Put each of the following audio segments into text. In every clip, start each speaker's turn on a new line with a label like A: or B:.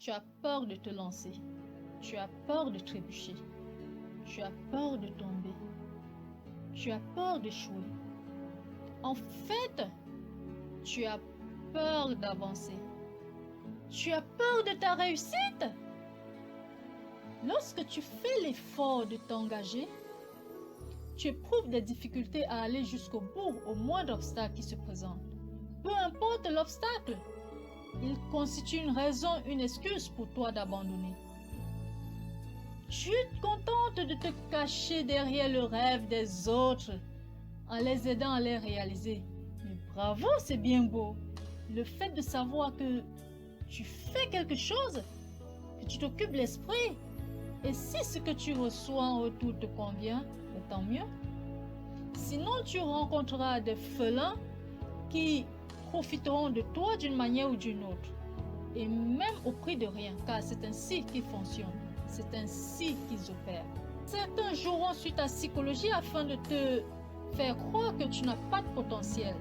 A: Tu as peur de te lancer. Tu as peur de trébucher. Tu as peur de tomber. Tu as peur d'échouer. En fait, tu as peur d'avancer. Tu as peur de ta réussite. Lorsque tu fais l'effort de t'engager, tu éprouves des difficultés à aller jusqu'au bout au moindre obstacle qui se présente. Peu importe l'obstacle, il constitue une raison, une excuse pour toi d'abandonner. Tu te contentes de te cacher derrière le rêve des autres en les aidant à les réaliser. Mais bravo, c'est bien beau. Le fait de savoir que tu fais quelque chose, que tu t'occupes l'esprit, et si ce que tu reçois en retour te convient, tant mieux. Sinon, tu rencontreras des félins qui profiteront de toi d'une manière ou d'une autre, et même au prix de rien, car c'est ainsi qu'ils fonctionnent, c'est ainsi qu'ils opèrent. Certains joueront sur ta psychologie afin de te faire croire que tu n'as pas de potentiel,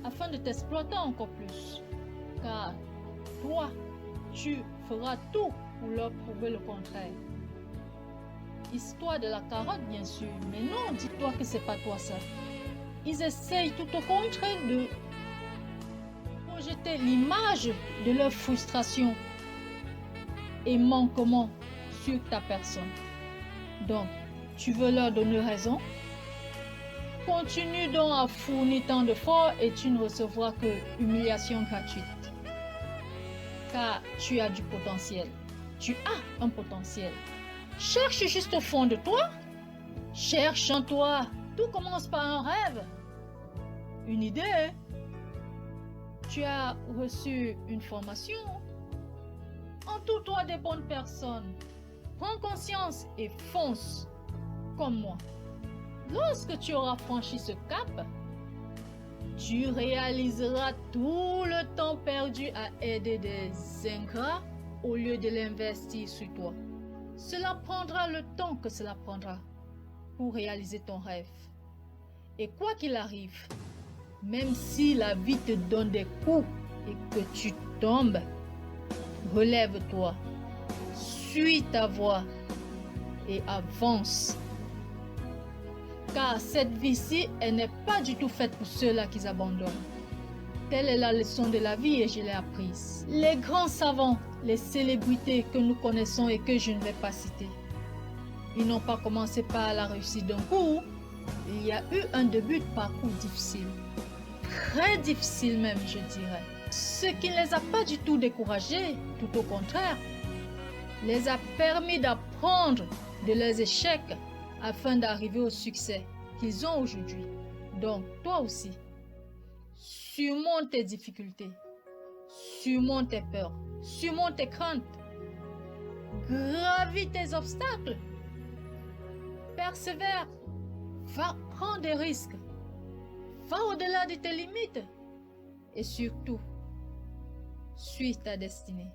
A: afin de t'exploiter encore plus, car toi, tu feras tout pour leur prouver le contraire. Histoire de la carotte, bien sûr, mais non, dis-toi que c'est pas toi ça. Ils essayent tout au contraire de projeter l'image de leur frustration et manquement sur ta personne. Donc, tu veux leur donner raison? Continue donc à fournir tant d'efforts et tu ne recevras que humiliation gratuite. Car tu as du potentiel. Tu as un potentiel. Cherche juste au fond de toi. Cherche en toi. Tout commence par un rêve. Une idée. Tu as reçu une formation. Entoure-toi des bonnes personnes. Prends conscience et fonce comme moi. Lorsque tu auras franchi ce cap, tu réaliseras tout le temps perdu à aider des ingrats au lieu de l'investir sur toi. Cela prendra le temps que cela prendra pour réaliser ton rêve. Et quoi qu'il arrive, même si la vie te donne des coups et que tu tombes, relève-toi, suis ta voie et avance. Car cette vie-ci, elle n'est pas du tout faite pour ceux-là qui abandonnent. Telle est la leçon de la vie et je l'ai apprise. Les grands savants, les célébrités que nous connaissons et que je ne vais pas citer, ils n'ont pas commencé par la réussite d'un coup. Il y a eu un début de parcours difficile. Très difficile même, je dirais. Ce qui ne les a pas du tout découragés, tout au contraire, les a permis d'apprendre de leurs échecs afin d'arriver au succès qu'ils ont aujourd'hui. Donc, toi aussi, surmonte tes difficultés, surmonte tes peurs, surmonte tes craintes, gravis tes obstacles, persévère, va prendre des risques, va au-delà de tes limites et surtout, suis ta destinée.